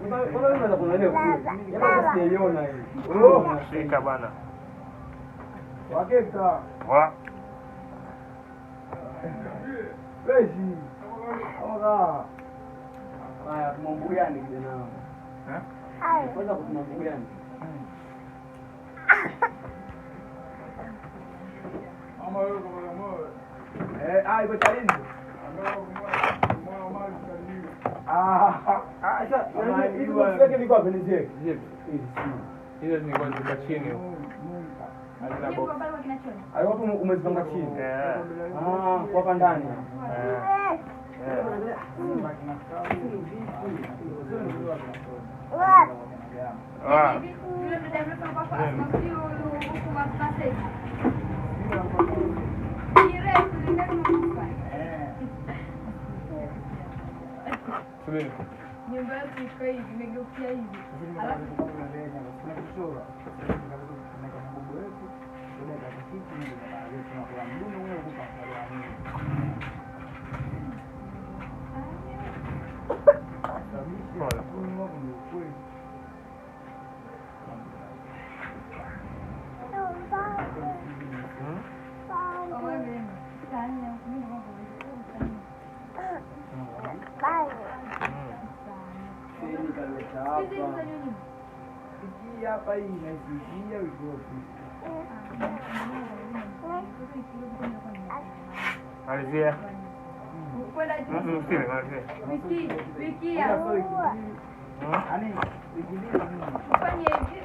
Mbona kuna ile kama sijaiona hii. Shika bana. Wakeka. Wa. Weji. Oga. Haya tumambuyani kijana. Kwanza kutumambuyani. Mama wewe kama moyo. Iko challenge. Sasa hizo zake niko hapa ni zake. Hizo ni kwa chini. Hayo hapo umezipanga chini. Kwa hapa ndani. Subiri. Nyumba yetu iko hivi, imegeukia hivi. Alafu hapa hii naisikia ukopi. Malizia. Wiki ya. Yaani wiki mbili. Ufanye hivi.